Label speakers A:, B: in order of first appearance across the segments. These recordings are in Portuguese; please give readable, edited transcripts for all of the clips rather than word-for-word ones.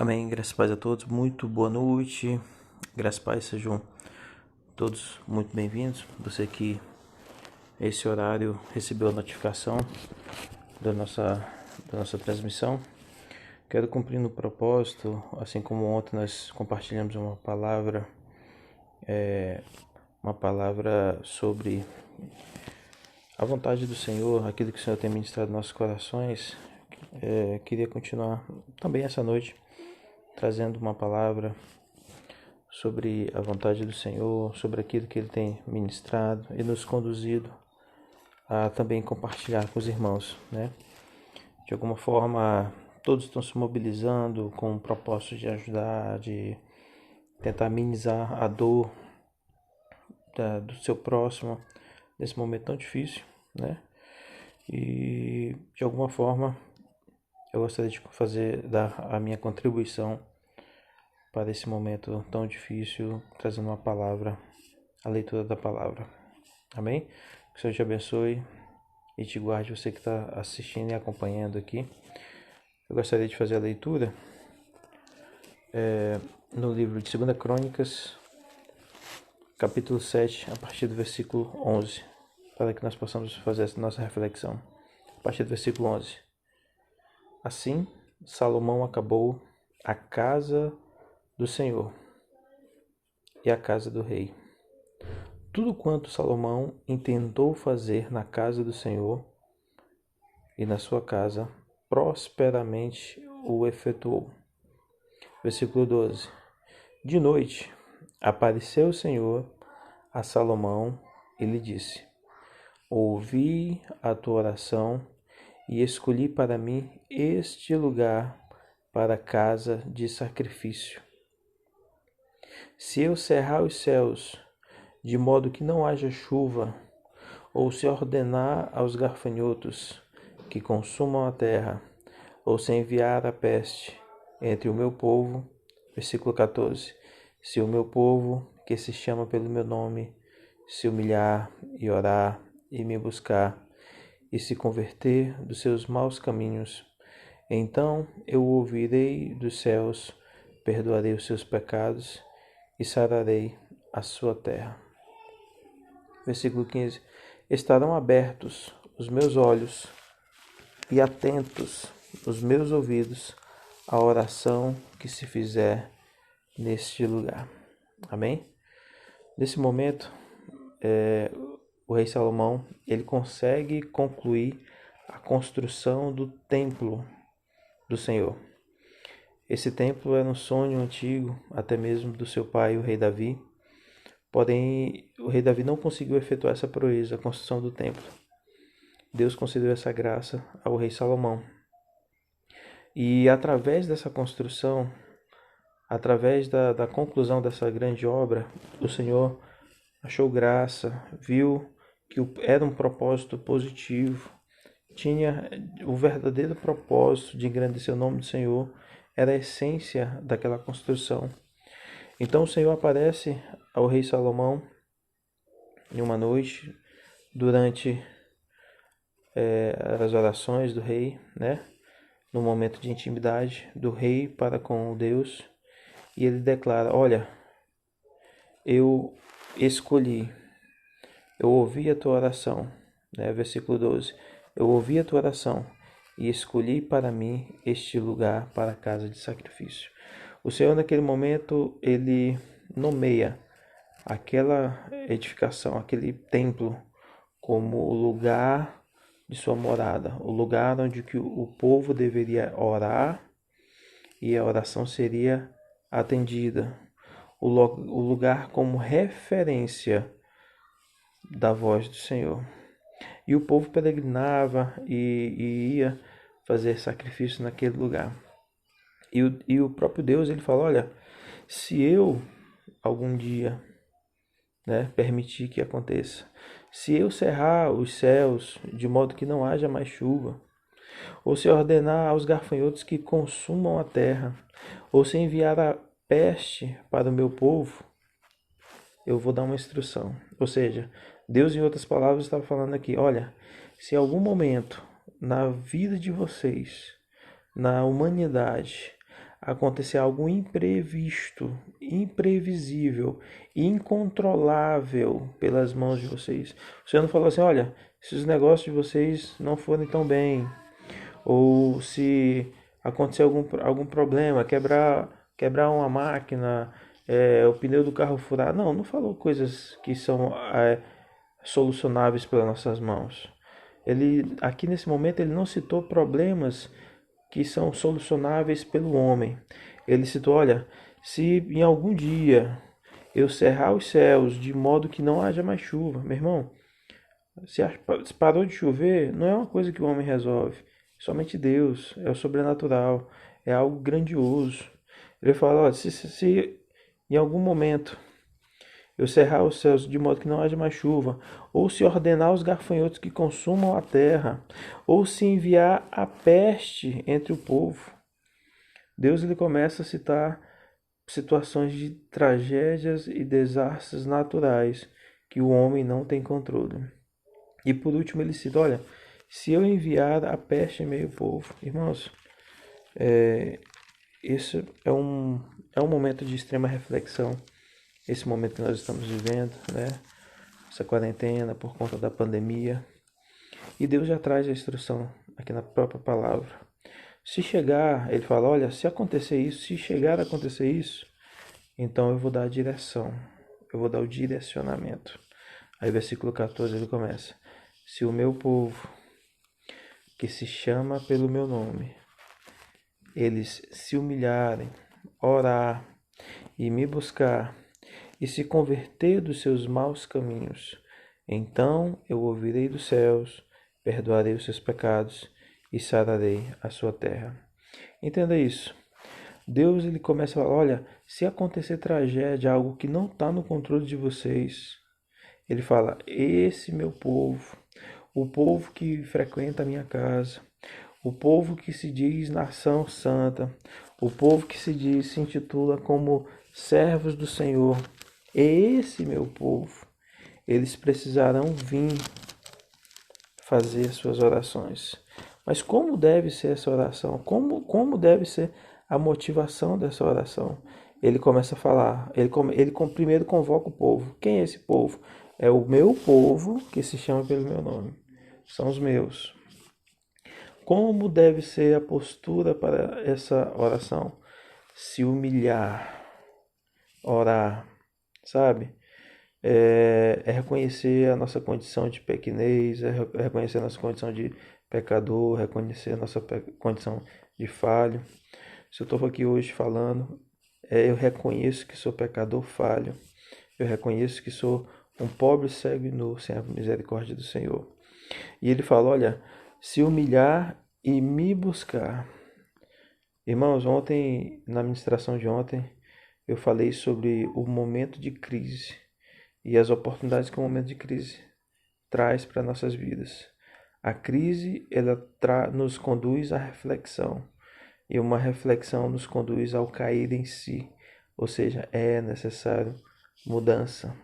A: Amém, graças e paz a todos, muito boa noite, graças e paz, sejam todos muito bem-vindos. Você que esse horário recebeu a notificação da nossa transmissão, quero cumprir no propósito, assim como ontem nós compartilhamos uma palavra sobre a vontade do Senhor, aquilo que o Senhor tem ministrado nos nossos corações. Queria continuar também essa noite trazendo uma palavra sobre a vontade do Senhor, sobre aquilo que Ele tem ministrado e nos conduzido a também compartilhar com os irmãos, né? De alguma forma, todos estão se mobilizando com o propósito de ajudar, de tentar minimizar a dor do seu próximo nesse momento tão difícil, né? E de alguma forma eu gostaria de dar a minha contribuição para esse momento tão difícil, trazendo uma palavra, a leitura da palavra. Amém? Que o Senhor te abençoe e te guarde, você que está assistindo e acompanhando aqui. Eu gostaria de fazer a leitura no livro de 2 Crônicas, capítulo 7, a partir do versículo 11, para que nós possamos fazer essa nossa reflexão. A partir do versículo 11. Assim, Salomão acabou a casa do Senhor e a casa do rei. Tudo quanto Salomão intentou fazer na casa do Senhor e na sua casa, prosperamente o efetuou. Versículo 12. De noite, apareceu o Senhor a Salomão e lhe disse: Ouvi a tua oração e escolhi para mim este lugar para casa de sacrifício. Se eu cerrar os céus, de modo que não haja chuva, ou se ordenar aos gafanhotos que consumam a terra, ou se enviar a peste entre o meu povo, versículo 14, se o meu povo, que se chama pelo meu nome, se humilhar e orar e me buscar, e se converter dos seus maus caminhos, então eu ouvirei dos céus, perdoarei os seus pecados e sararei a sua terra. Versículo 15. Estarão abertos os meus olhos e atentos os meus ouvidos à oração que se fizer neste lugar. Amém? Nesse momento, o rei Salomão ele consegue concluir a construção do templo do Senhor. Esse templo era um sonho antigo, até mesmo do seu pai, o rei Davi. Porém, o rei Davi não conseguiu efetuar essa proeza, a construção do templo. Deus concedeu essa graça ao rei Salomão. E através dessa construção, através da conclusão dessa grande obra, o Senhor achou graça, viu que era um propósito positivo, tinha o verdadeiro propósito de engrandecer o nome do Senhor, era a essência daquela construção. Então o Senhor aparece ao rei Salomão em uma noite, durante as orações do rei, né? No momento de intimidade do rei para com Deus, e ele declara: olha, eu escolhi, eu ouvi a tua oração, né? Versículo 12, eu ouvi a tua oração e escolhi para mim este lugar para a casa de sacrifício. O Senhor naquele momento, ele nomeia aquela edificação, aquele templo, como o lugar de sua morada, o lugar onde que o povo deveria orar e a oração seria atendida, o lugar como referência da voz do Senhor. E o povo peregrinava e ia fazer sacrifício naquele lugar. E o próprio Deus, ele fala: olha, se eu algum dia, né, permitir que aconteça, se eu cerrar os céus de modo que não haja mais chuva, ou se ordenar aos gafanhotos que consumam a terra, ou se enviar a peste para o meu povo, eu vou dar uma instrução. Ou seja, Deus, em outras palavras, estava falando aqui: olha, se em algum momento na vida de vocês, na humanidade, acontecer algo imprevisto, imprevisível, incontrolável pelas mãos de vocês. O Senhor não falou assim, olha, se os negócios de vocês não forem tão bem, ou se acontecer algum problema, quebrar uma máquina, o pneu do carro furar. Não, não falou coisas que são solucionáveis pelas nossas mãos. Ele, aqui nesse momento, ele não citou problemas que são solucionáveis pelo homem. Ele citou, olha, se em algum dia eu cerrar os céus de modo que não haja mais chuva, meu irmão, se parou de chover, não é uma coisa que o homem resolve. Somente Deus, é o sobrenatural, é algo grandioso. Ele fala, olha, se em algum momento eu cerrar os céus de modo que não haja mais chuva, ou se ordenar os gafanhotos que consumam a terra, ou se enviar a peste entre o povo. Deus ele começa a citar situações de tragédias e desastres naturais que o homem não tem controle. E por último ele cita, olha, se eu enviar a peste em meio ao povo, irmãos, isso é um momento de extrema reflexão, esse momento que nós estamos vivendo, né? Essa quarentena por conta da pandemia. E Deus já traz a instrução aqui na própria palavra. Se chegar, ele fala, olha, se acontecer isso, se chegar a acontecer isso, então eu vou dar a direção, eu vou dar o direcionamento. Aí versículo 14 ele começa, se o meu povo, que se chama pelo meu nome, eles se humilharem, orar e me buscar, e se converter dos seus maus caminhos, então eu ouvirei dos céus, perdoarei os seus pecados e sararei a sua terra. Entenda isso. Deus ele começa a falar, olha, se acontecer tragédia, algo que não está no controle de vocês, ele fala, esse meu povo, o povo que frequenta a minha casa, o povo que se diz nação santa, o povo que se intitula como servos do Senhor, esse meu povo, eles precisarão vir fazer suas orações. Mas como deve ser essa oração? Como deve ser a motivação dessa oração? Ele começa a falar, ele primeiro convoca o povo. Quem é esse povo? É o meu povo que se chama pelo meu nome. São os meus. Como deve ser a postura para essa oração? Se humilhar, orar, sabe? É reconhecer a nossa condição de pequenez, é reconhecer a nossa condição de pecador, reconhecer a nossa condição de falho. Se eu estou aqui hoje falando, eu reconheço que sou pecador falho, eu reconheço que sou um pobre cego e nu, sem a misericórdia do Senhor. E ele fala, olha, se humilhar e me buscar. Irmãos, ontem, na ministração de ontem, eu falei sobre o momento de crise e as oportunidades que o momento de crise traz para nossas vidas. A crise, ela nos conduz à reflexão, e uma reflexão nos conduz ao cair em si, ou seja, é necessário mudança.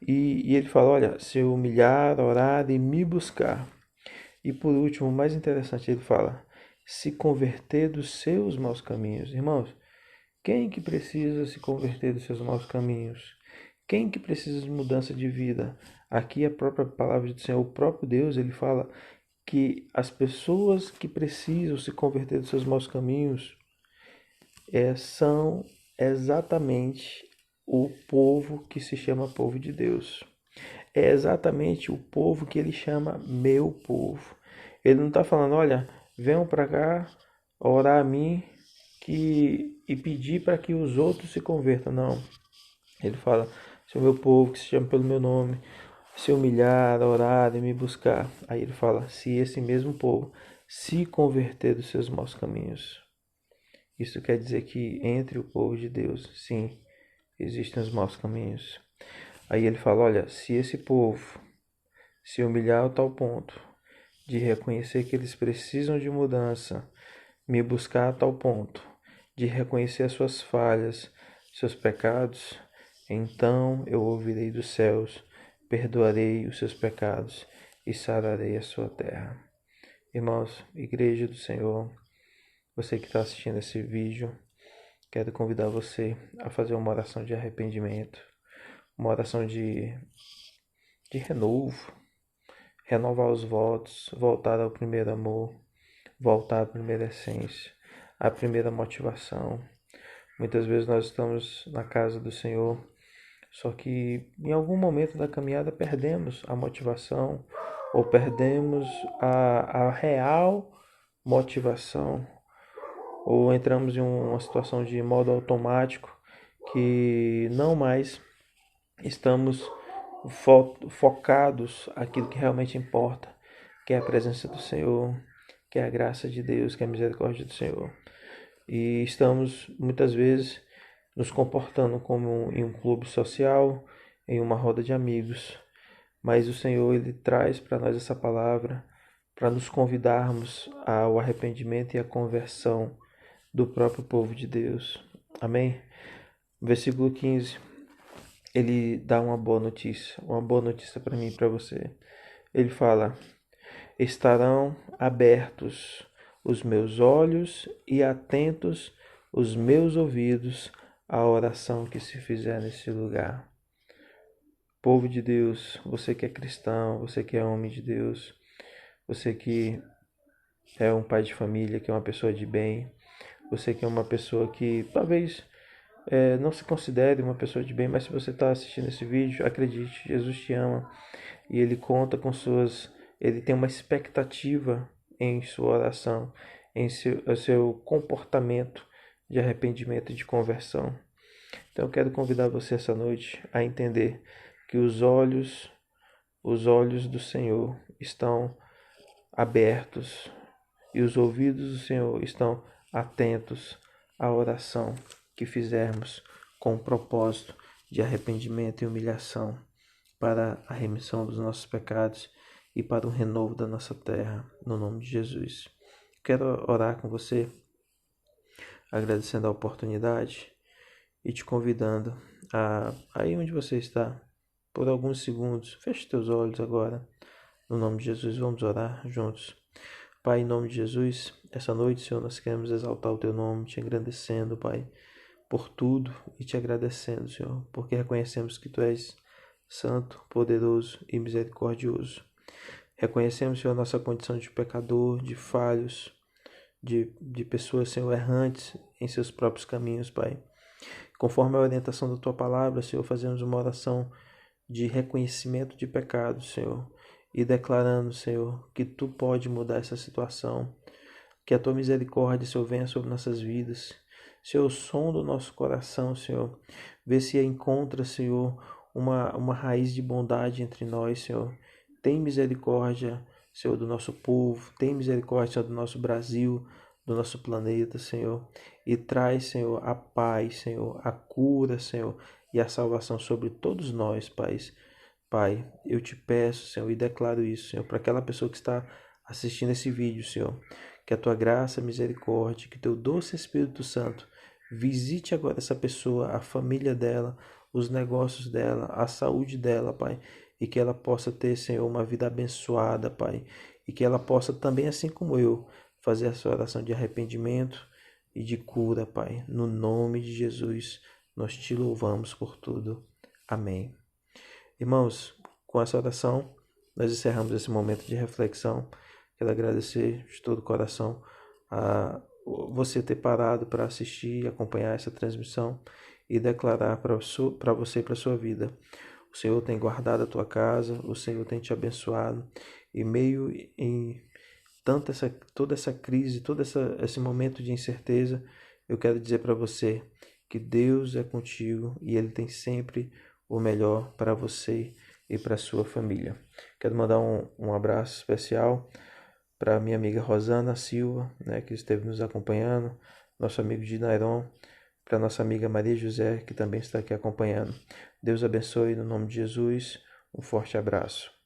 A: E ele fala, olha, se humilhar, orar e me buscar. E por último, o mais interessante, ele fala, se converter dos seus maus caminhos. Irmãos, quem que precisa se converter dos seus maus caminhos? Quem que precisa de mudança de vida? Aqui a própria palavra do Senhor, o próprio Deus, ele fala que as pessoas que precisam se converter dos seus maus caminhos são exatamente o povo que se chama povo de Deus. É exatamente o povo que ele chama meu povo. Ele não está falando, olha, venham para cá orar a mim e pedir para que os outros se convertam. Não. Ele fala, se o meu povo que se chama pelo meu nome se humilhar, orar e me buscar. Aí ele fala, se esse mesmo povo se converter dos seus maus caminhos. Isso quer dizer que entre o povo de Deus, sim, existem os maus caminhos. Aí ele fala, olha, se esse povo se humilhar a tal ponto de reconhecer que eles precisam de mudança, me buscar a tal ponto de reconhecer as suas falhas, seus pecados, então eu ouvirei dos céus, perdoarei os seus pecados e sararei a sua terra. Irmãos, Igreja do Senhor, Você que está assistindo esse vídeo, quero convidar você a fazer uma oração de arrependimento, uma oração de renovo, renovar os votos, voltar ao primeiro amor, voltar à primeira essência, à primeira motivação. Muitas vezes nós estamos na casa do Senhor, só que em algum momento da caminhada perdemos a motivação ou perdemos a real motivação ou entramos em uma situação de modo automático que não mais estamos focados naquilo que realmente importa, que é a presença do Senhor, que é a graça de Deus, que é a misericórdia do Senhor. E estamos muitas vezes nos comportando como em um clube social, em uma roda de amigos. Mas o Senhor, Ele traz para nós essa palavra para nos convidarmos ao arrependimento e à conversão do próprio povo de Deus. Amém? Versículo 15, ele dá uma boa notícia para mim e para você. Ele fala: estarão abertos os meus olhos e atentos os meus ouvidos à oração que se fizer nesse lugar. Povo de Deus, você que é cristão, você que é homem de Deus, você que é um pai de família, que é uma pessoa de bem, você que é uma pessoa que talvez não se considere uma pessoa de bem, mas se você está assistindo esse vídeo, acredite, Jesus te ama e Ele conta com Ele tem uma expectativa em sua oração, em seu comportamento de arrependimento e de conversão. Então eu quero convidar você essa noite a entender que os olhos do Senhor estão abertos e os ouvidos do Senhor estão atentos à oração que fizermos com o propósito de arrependimento e humilhação para a remissão dos nossos pecados e para o renovo da nossa terra, no nome de Jesus. Quero orar com você, agradecendo a oportunidade e te convidando aí onde você está, por alguns segundos, feche teus olhos agora, no nome de Jesus, vamos orar juntos. Pai, em nome de Jesus, essa noite, Senhor, nós queremos exaltar o Teu nome, te engrandecendo, Pai, por tudo e te agradecendo, Senhor, porque reconhecemos que Tu és santo, poderoso e misericordioso. Reconhecemos, Senhor, nossa condição de pecador, de falhos, de pessoas, Senhor, errantes em seus próprios caminhos, Pai. Conforme a orientação da Tua palavra, Senhor, fazemos uma oração de reconhecimento de pecados, Senhor, e declarando, Senhor, que Tu pode mudar essa situação, que a Tua misericórdia, Senhor, venha sobre nossas vidas. Senhor, o som do nosso coração, Senhor, vê se encontra, Senhor, uma raiz de bondade entre nós, Senhor. Tem misericórdia, Senhor, do nosso povo, tem misericórdia, Senhor, do nosso Brasil, do nosso planeta, Senhor, e traz, Senhor, a paz, Senhor, a cura, Senhor, e a salvação sobre todos nós, Pai. Pai, eu te peço, Senhor, e declaro isso, Senhor, para aquela pessoa que está assistindo esse vídeo, Senhor, que a Tua graça, misericórdia, que Teu doce Espírito Santo visite agora essa pessoa, a família dela, os negócios dela, a saúde dela, Pai, e que ela possa ter, Senhor, uma vida abençoada, Pai, e que ela possa também, assim como eu, fazer essa oração de arrependimento e de cura, Pai. No nome de Jesus, nós te louvamos por tudo. Amém. Irmãos, com essa oração, nós encerramos esse momento de reflexão. Quero agradecer de todo o coração a você ter parado para assistir e acompanhar essa transmissão e declarar para você e para a sua vida. O Senhor tem guardado a tua casa, o Senhor tem te abençoado, e meio em toda essa crise, todo esse momento de incerteza, eu quero dizer para você que Deus é contigo e Ele tem sempre o melhor para você e para a sua família. Quero mandar um abraço especial para minha amiga Rosana Silva, né, que esteve nos acompanhando, nosso amigo Dinairon, para nossa amiga Maria José, que também está aqui acompanhando. Deus abençoe no nome de Jesus. Um forte abraço.